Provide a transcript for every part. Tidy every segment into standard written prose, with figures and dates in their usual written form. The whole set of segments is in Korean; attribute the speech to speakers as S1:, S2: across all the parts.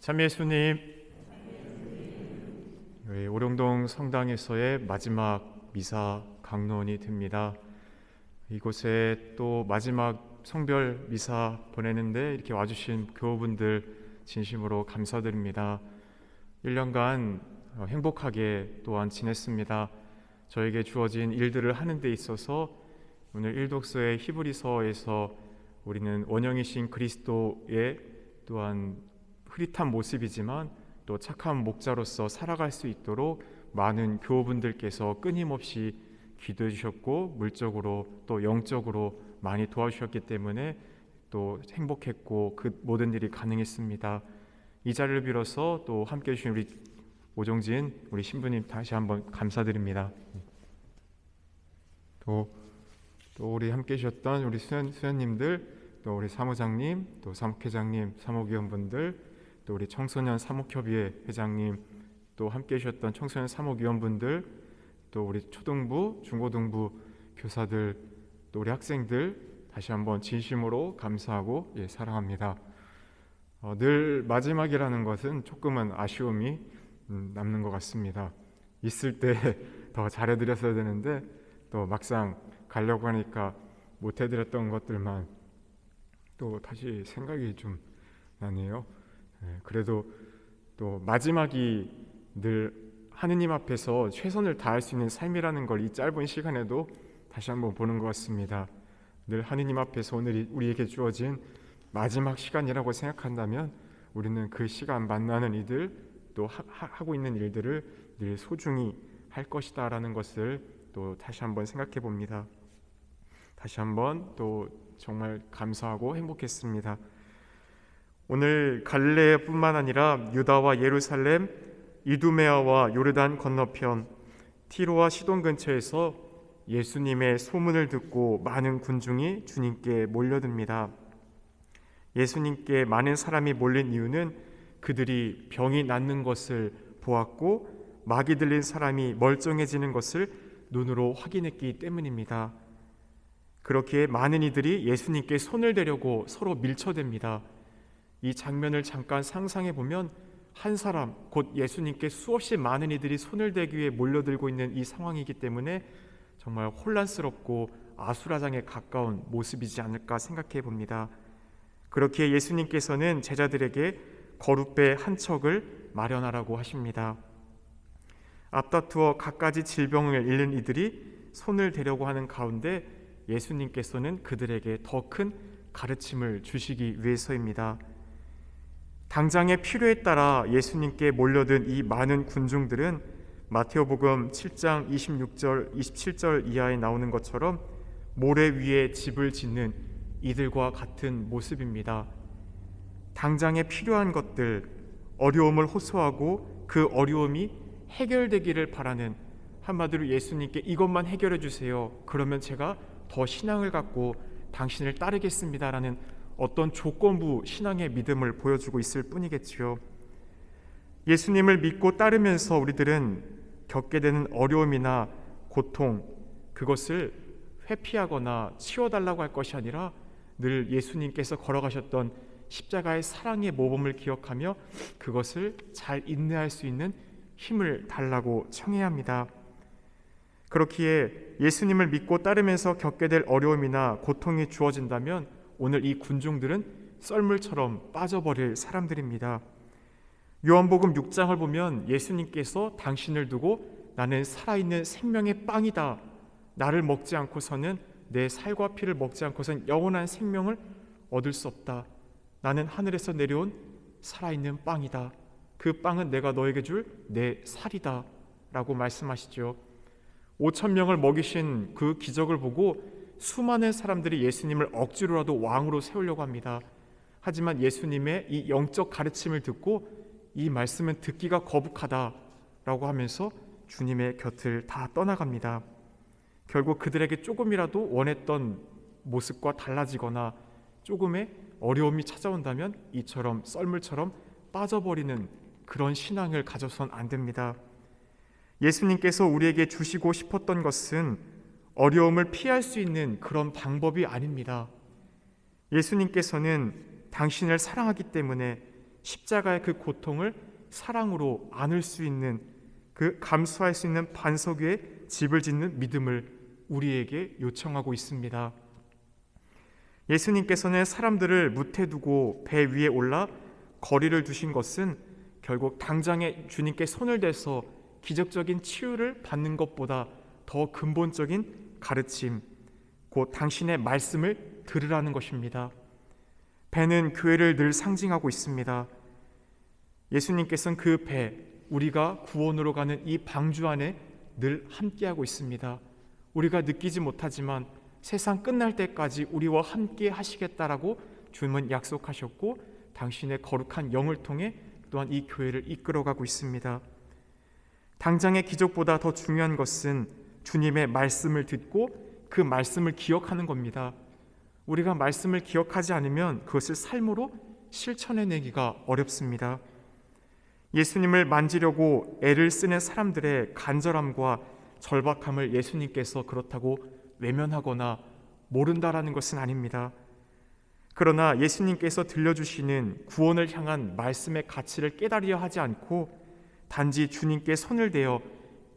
S1: 참 예수님, 우리 오룡동 성당에서의 마지막 미사 강론이 됩니다. 이곳에 또 마지막 성별 미사 보내는데 이렇게 와주신 교우분들 진심으로 감사드립니다. 1년간 행복하게 또한 지냈습니다. 저에게 주어진 일들을 하는 데 있어서 오늘 일독서의 히브리서에서 우리는 원형이신 그리스도의 또한 흐릿한 모습이지만 또 착한 목자로서 살아갈 수 있도록 많은 교우분들께서 끊임없이 기도해 주셨고 물적으로 또 영적으로 많이 도와주셨기 때문에 또 행복했고 그 모든 일이 가능했습니다. 이 자리를 빌어서 또 함께해 주신 우리 오종진 우리 신부님 다시 한번 감사드립니다. 또 우리 함께해 주셨던 우리 수연님들, 또 우리 사무장님, 또 사목회장님, 사목위원분들, 또 우리 청소년 사목협의회 회장님, 또 함께해 주셨던 청소년 사목위원분들, 또 우리 초등부, 중고등부 교사들, 또 우리 학생들 다시 한번 진심으로 감사하고 사랑합니다. 늘 마지막이라는 것은 조금은 아쉬움이 남는 것 같습니다. 있을 때 더 잘해드렸어야 되는데 또 막상 가려고 하니까 못해드렸던 것들만 또 다시 생각이 좀 나네요. 그래도 또 마지막이 늘 하느님 앞에서 최선을 다할 수 있는 삶이라는 걸 이 짧은 시간에도 다시 한번 보는 것 같습니다. 늘 하느님 앞에서 오늘 우리에게 주어진 마지막 시간이라고 생각한다면 우리는 그 시간 만나는 이들 또 하고 있는 일들을 늘 소중히 할 것이다 라는 것을 또 다시 한번 생각해 봅니다. 다시 한번 또 정말 감사하고 행복했습니다. 오늘 갈릴레아뿐만 아니라 유다와 예루살렘, 이두메아와 요르단 건너편, 티로와 시돈 근처에서 예수님의 소문을 듣고 많은 군중이 주님께 몰려듭니다. 예수님께 많은 사람이 몰린 이유는 그들이 병이 낫는 것을 보았고 막이 들린 사람이 멀쩡해지는 것을 눈으로 확인했기 때문입니다. 그렇기에 많은 이들이 예수님께 손을 대려고 서로 밀쳐댑니다. 이 장면을 잠깐 상상해 보면 한 사람, 곧 예수님께 수없이 많은 이들이 손을 대기 위해 몰려들고 있는 이 상황이기 때문에 정말 혼란스럽고 아수라장에 가까운 모습이지 않을까 생각해 봅니다. 그렇기에 예수님께서는 제자들에게 거룻배 한 척을 마련하라고 하십니다. 앞다투어 갖가지 질병을 잃는 이들이 손을 대려고 하는 가운데 예수님께서는 그들에게 더 큰 가르침을 주시기 위해서입니다. 당장의 필요에 따라 예수님께 몰려든 이 많은 군중들은 마태오복음 7장 26절, 27절 이하에 나오는 것처럼 모래 위에 집을 짓는 이들과 같은 모습입니다. 당장에 필요한 것들, 어려움을 호소하고 그 어려움이 해결되기를 바라는, 한마디로 예수님께 이것만 해결해 주세요. 그러면 제가 더 신앙을 갖고 당신을 따르겠습니다라는 어떤 조건부 신앙의 믿음을 보여주고 있을 뿐이겠지요. 예수님을 믿고 따르면서 우리들은 겪게 되는 어려움이나 고통, 그것을 회피하거나 치워달라고 할 것이 아니라 늘 예수님께서 걸어가셨던 십자가의 사랑의 모범을 기억하며 그것을 잘 인내할 수 있는 힘을 달라고 청해야 합니다. 그렇기에 예수님을 믿고 따르면서 겪게 될 어려움이나 고통이 주어진다면 오늘 이 군중들은 썰물처럼 빠져버릴 사람들입니다. 요한복음 6장을 보면 예수님께서 당신을 두고 나는 살아있는 생명의 빵이다, 나를 먹지 않고서는 내 살과 피를 먹지 않고서는 영원한 생명을 얻을 수 없다, 나는 하늘에서 내려온 살아있는 빵이다, 그 빵은 내가 너에게 줄 내 살이다 라고 말씀하시죠. 5,000명을 먹이신 그 기적을 보고 수많은 사람들이 예수님을 억지로라도 왕으로 세우려고 합니다. 하지만 예수님의 이 영적 가르침을 듣고 이 말씀은 듣기가 거북하다라고 하면서 주님의 곁을 다 떠나갑니다. 결국 그들에게 조금이라도 원했던 모습과 달라지거나 조금의 어려움이 찾아온다면 이처럼 썰물처럼 빠져버리는 그런 신앙을 가져선 안 됩니다. 예수님께서 우리에게 주시고 싶었던 것은 어려움을 피할 수 있는 그런 방법이 아닙니다. 예수님께서는 당신을 사랑하기 때문에 십자가의 그 고통을 사랑으로 안을 수 있는, 그 감수할 수 있는 반석 위에 집을 짓는 믿음을 우리에게 요청하고 있습니다. 예수님께서는 사람들을 무태두고 배 위에 올라 거리를 두신 것은 결국 당장에 주님께 손을 대서 기적적인 치유를 받는 것보다 더 근본적인 가르침, 곧 당신의 말씀을 들으라는 것입니다. 배는 교회를 늘 상징하고 있습니다. 예수님께서는 그 배, 우리가 구원으로 가는 이 방주 안에 늘 함께하고 있습니다. 우리가 느끼지 못하지만 세상 끝날 때까지 우리와 함께 하시겠다라고 주님은 약속하셨고, 당신의 거룩한 영을 통해 또한 이 교회를 이끌어가고 있습니다. 당장의 기적보다 더 중요한 것은 주님의 말씀을 듣고 그 말씀을 기억하는 겁니다. 우리가 말씀을 기억하지 않으면 그것을 삶으로 실천해내기가 어렵습니다. 예수님을 만지려고 애를 쓰는 사람들의 간절함과 절박함을 예수님께서 그렇다고 외면하거나 모른다라는 것은 아닙니다. 그러나 예수님께서 들려주시는 구원을 향한 말씀의 가치를 깨달으려 하지 않고 단지 주님께 손을 대어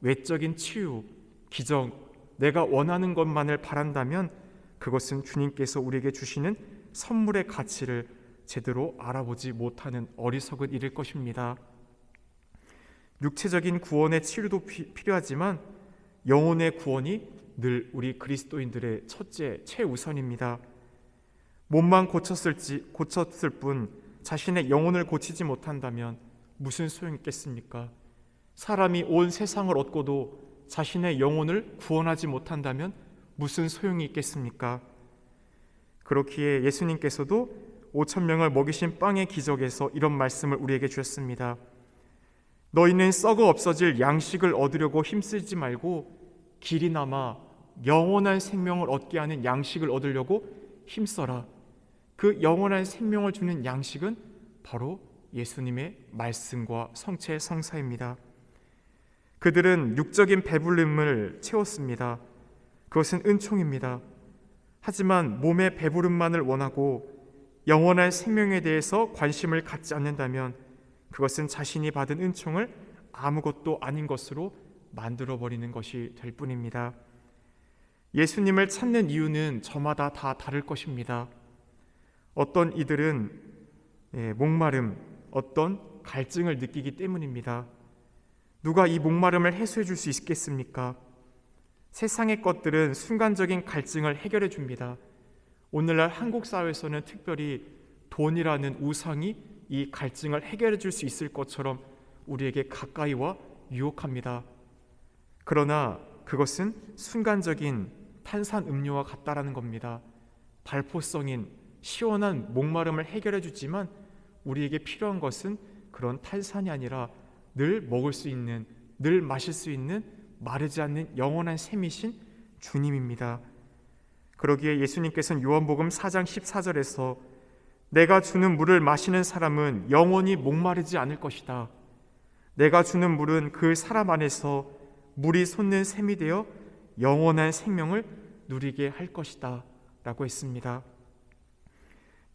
S1: 외적인 치유, 기적, 내가 원하는 것만을 바란다면 그것은 주님께서 우리에게 주시는 선물의 가치를 제대로 알아보지 못하는 어리석은 일일 것입니다. 육체적인 구원의 치료도 필요하지만 영혼의 구원이 늘 우리 그리스도인들의 첫째, 최우선입니다. 몸만 고쳤을 뿐 자신의 영혼을 고치지 못한다면 무슨 소용이 있겠습니까? 사람이 온 세상을 얻고도 자신의 영혼을 구원하지 못한다면 무슨 소용이 있겠습니까? 그렇기에 예수님께서도 5,000명을 먹이신 빵의 기적에서 이런 말씀을 우리에게 주셨습니다. 너희는 썩어 없어질 양식을 얻으려고 힘쓰지 말고 길이 남아 영원한 생명을 얻게 하는 양식을 얻으려고 힘써라. 그 영원한 생명을 주는 양식은 바로 예수님의 말씀과 성체 성사입니다. 그들은 육적인 배부름을 채웠습니다. 그것은 은총입니다. 하지만 몸의 배부름만을 원하고 영원한 생명에 대해서 관심을 갖지 않는다면 그것은 자신이 받은 은총을 아무것도 아닌 것으로 만들어버리는 것이 될 뿐입니다. 예수님을 찾는 이유는 저마다 다 다를 것입니다. 어떤 이들은 목마름, 어떤 갈증을 느끼기 때문입니다. 누가 이 목마름을 해소해 줄 수 있겠습니까? 세상의 것들은 순간적인 갈증을 해결해 줍니다. 오늘날 한국 사회에서는 특별히 돈이라는 우상이 이 갈증을 해결해 줄 수 있을 것처럼 우리에게 가까이와 유혹합니다. 그러나 그것은 순간적인 탄산 음료와 같다라는 겁니다. 발포성인 시원한 목마름을 해결해 주지만 우리에게 필요한 것은 그런 탄산이 아니라 늘 먹을 수 있는, 늘 마실 수 있는 마르지 않는 영원한 샘이신 주님입니다. 그러기에 예수님께서는 요한복음 4장 14절에서 내가 주는 물을 마시는 사람은 영원히 목마르지 않을 것이다. 내가 주는 물은 그 사람 안에서 물이 솟는 샘이 되어 영원한 생명을 누리게 할 것이다 라고 했습니다.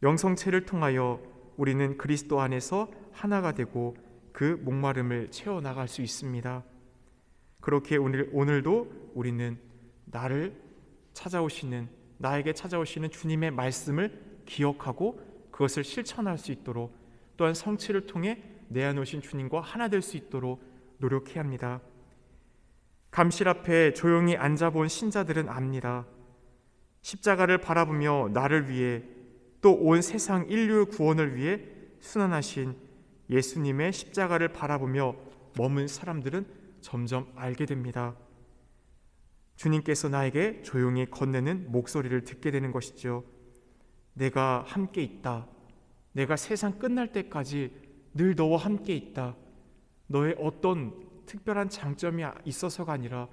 S1: 영성체를 통하여 우리는 그리스도 안에서 하나가 되고 그 목마름을 채워나갈 수 있습니다. 그렇게 오늘도 우리는 나에게 찾아오시는 주님의 말씀을 기억하고 그것을 실천할 수 있도록, 또한 성취를 통해 내 안에 오신 주님과 하나 될 수 있도록 노력해야 합니다. 감실 앞에 조용히 앉아본 신자들은 압니다. 십자가를 바라보며 나를 위해 또 온 세상 인류 구원을 위해 순환하신 예수님의 십자가를 바라보며 머문 사람들은 점점 알게 됩니다. 주님께서 나에게 조용히 건네는 목소리를 듣게 되는 것이죠. 내가 함께 있다. 내가 세상 끝날 때까지 늘 너와 함께 있다. 너의 어떤 특별한 장점이 있어서가 아니라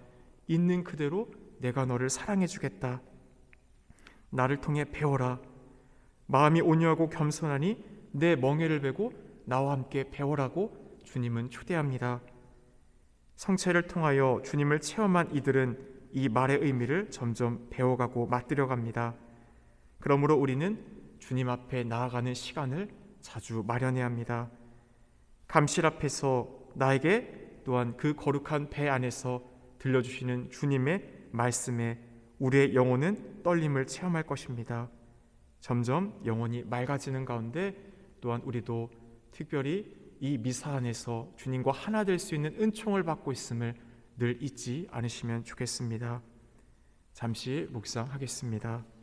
S1: 있는 그대로 내가 너를 사랑해 주겠다. 나를 통해 배워라. 마음이 온유하고 겸손하니 내 멍에를 베고 나와 함께 배워라고 주님은 초대합니다. 성체를 통하여 주님을 체험한 이들은 이 말의 의미를 점점 배워가고 맛들여갑니다. 그러므로 우리는 주님 앞에 나아가는 시간을 자주 마련해야 합니다. 감실 앞에서 나에게 또한 그 거룩한 배 안에서 들려주시는 주님의 말씀에 우리의 영혼은 떨림을 체험할 것입니다. 점점 영혼이 맑아지는 가운데 또한 우리도 특별히 이 미사 안에서 주님과 하나 될 수 있는 은총을 받고 있음을 늘 잊지 않으시면 좋겠습니다. 잠시 묵상하겠습니다.